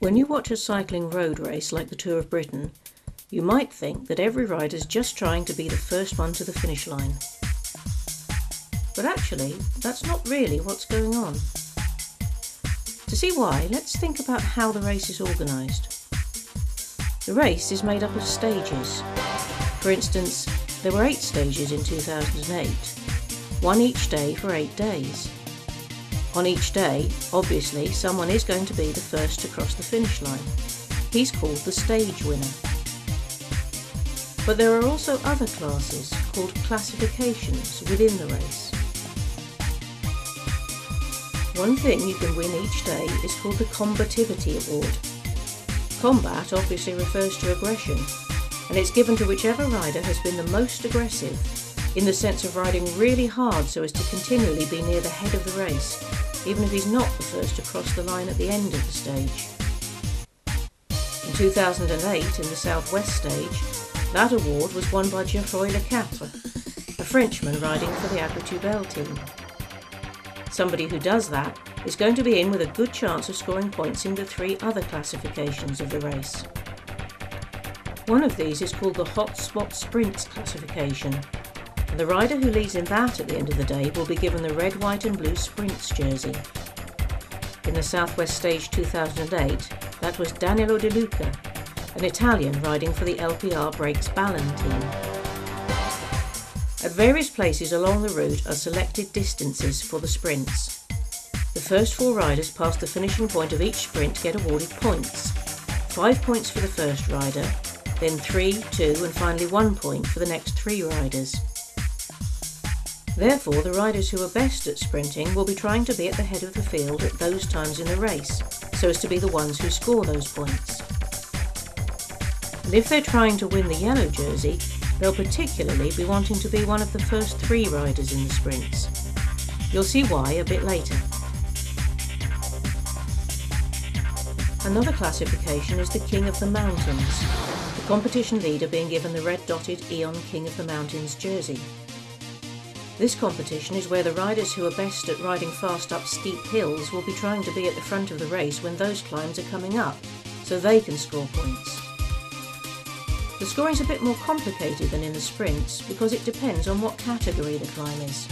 When you watch a cycling road race like the Tour of Britain, you might think that every rider's just trying to be the first one to the finish line. But actually, that's not really what's going on. To see why, let's think about how the race is organised. The race is made up of stages. For instance, there were 8 stages in 2008, one each day for 8 days. On each day, obviously, someone is going to be the first to cross the finish line. He's called the stage winner. But there are also other classes called classifications within the race. One thing you can win each day is called the Combativity Award. Combat obviously refers to aggression, and it's given to whichever rider has been the most aggressive, in the sense of riding really hard so as to continually be near the head of the race, even if he's not the first to cross the line at the end of the stage. In 2008, in the Southwest stage, that award was won by Geoffroy Lecatre, a Frenchman riding for the Agritubel team. Somebody who does that is going to be in with a good chance of scoring points in the 3 other classifications of the race. One of these is called the Hot Spot Sprints classification, and the rider who leads in that at the end of the day will be given the red, white and blue Sprints jersey. In the Southwest Stage 2008, that was Danilo De Luca, an Italian riding for the LPR Brakes Ballon team. At various places along the route are selected distances for the sprints. The first 4 riders past the finishing point of each sprint get awarded points. 5 points for the first rider, then 3, 2 and finally 1 point for the next 3 riders. Therefore, the riders who are best at sprinting will be trying to be at the head of the field at those times in the race, so as to be the ones who score those points. And if they're trying to win the yellow jersey, they'll particularly be wanting to be one of the first 3 riders in the sprints. You'll see why a bit later. Another classification is the King of the Mountains, the competition leader being given the red-dotted Eon King of the Mountains jersey. This competition is where the riders who are best at riding fast up steep hills will be trying to be at the front of the race when those climbs are coming up, so they can score points. The scoring's a bit more complicated than in the sprints because it depends on what category the climb is.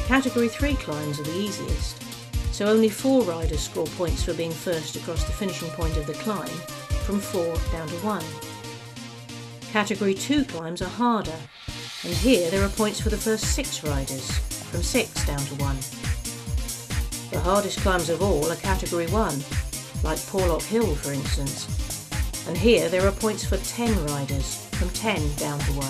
Category 3 climbs are the easiest, so only 4 riders score points for being first across the finishing point of the climb, from 4 down to 1. Category 2 climbs are harder, and here there are points for the first 6 riders, from 6 down to 1. The hardest climbs of all are Category 1, like Porlock Hill for instance, and here there are points for 10 riders, from 10 down to 1.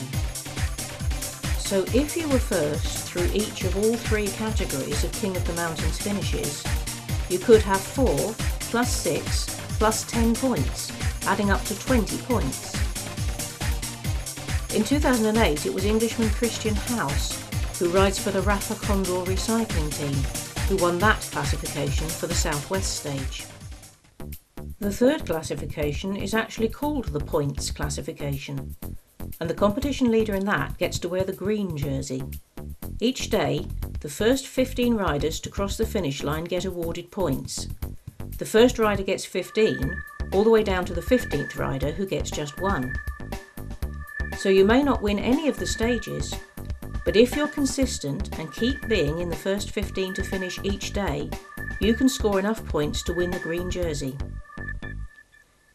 So if you were first through each of all 3 categories of King of the Mountains finishes, you could have 4 plus 6 plus 10 points, adding up to 20 points. In 2008 it was Englishman Christian House, who rides for the Rafa Condor recycling team, who won that classification for the Southwest stage. The 3rd classification is actually called the Points classification, and the competition leader in that gets to wear the green jersey. Each day, the first 15 riders to cross the finish line get awarded points. The first rider gets 15, all the way down to the 15th rider who gets just 1. So you may not win any of the stages, but if you're consistent and keep being in the first 15 to finish each day, you can score enough points to win the green jersey.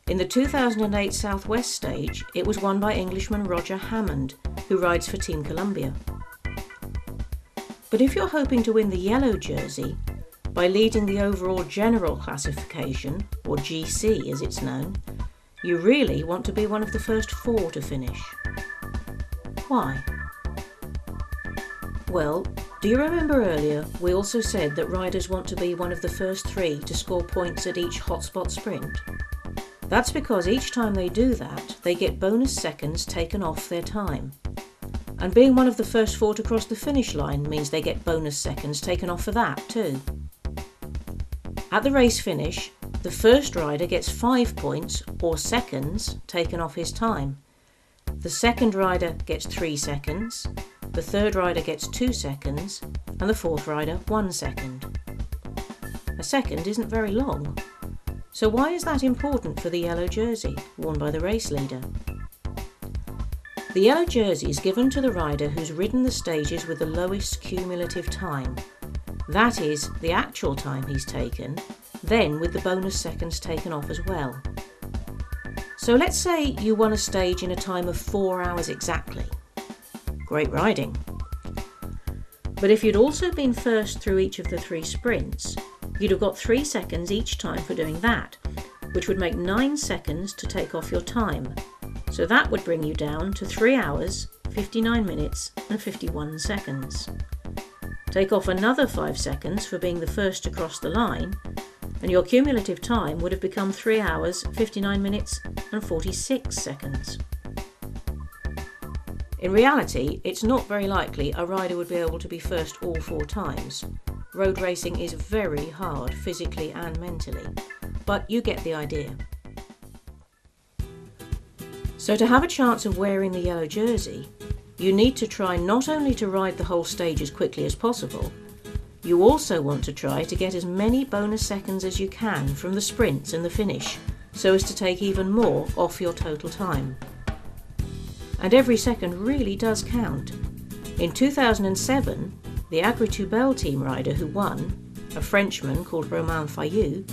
In the 2008 Southwest stage, it was won by Englishman Roger Hammond, who rides for Team Columbia. But if you're hoping to win the yellow jersey, by leading the overall general classification, or GC as it's known, you really want to be one of the first 4 to finish. Why? Well, do you remember earlier we also said that riders want to be one of the first 3 to score points at each hotspot sprint? That's because each time they do that, they get bonus seconds taken off their time. And being one of the first 4 to cross the finish line means they get bonus seconds taken off for that too. At the race finish, the first rider gets 5 points, or seconds, taken off his time. The second rider gets 3 seconds, the third rider gets 2 seconds, and the fourth rider 1 second. A second isn't very long. So why is that important for the yellow jersey worn by the race leader? The yellow jersey is given to the rider who's ridden the stages with the lowest cumulative time. That is, the actual time he's taken, then with the bonus seconds taken off as well. So let's say you won a stage in a time of 4 hours exactly. Great riding. But if you'd also been first through each of the 3 sprints, you'd have got 3 seconds each time for doing that, which would make 9 seconds to take off your time. So that would bring you down to 3 hours, 59 minutes and 51 seconds. Take off another 5 seconds for being the first to cross the line, and your cumulative time would have become 3 hours, 59 minutes and 46 seconds. In reality, it's not very likely a rider would be able to be first all 4 times. Road racing is very hard physically and mentally, but you get the idea. So to have a chance of wearing the yellow jersey, you need to try not only to ride the whole stage as quickly as possible, you also want to try to get as many bonus seconds as you can from the sprints and the finish, so as to take even more off your total time. And every second really does count. In 2007, the Agri-Toubel team rider who won, a Frenchman called Romain Fayou,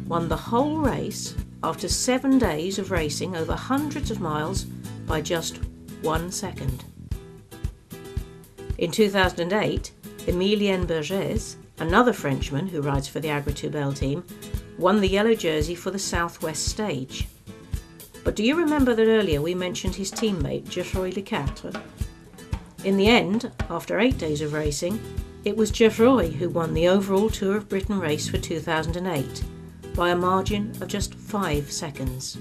won the whole race after 7 days of racing over hundreds of miles by just 1 second. In 2008, Emilien Bergès, another Frenchman who rides for the Agri-Toubel team, won the yellow jersey for the Southwest stage. But do you remember that earlier we mentioned his teammate Geoffroy Lecatre? In the end, after 8 days of racing, it was Geoffroy who won the overall Tour of Britain race for 2008 by a margin of just 5 seconds.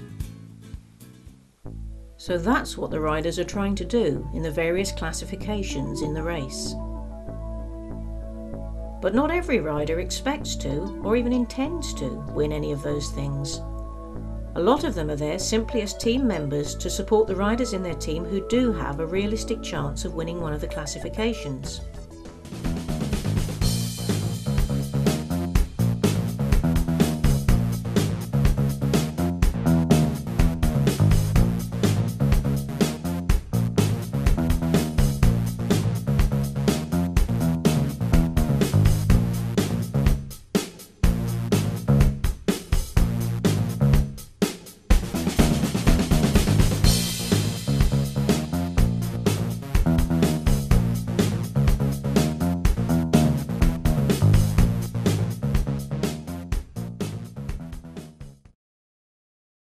So that's what the riders are trying to do in the various classifications in the race. But not every rider expects to, or even intends to, win any of those things. A lot of them are there simply as team members to support the riders in their team who do have a realistic chance of winning one of the classifications.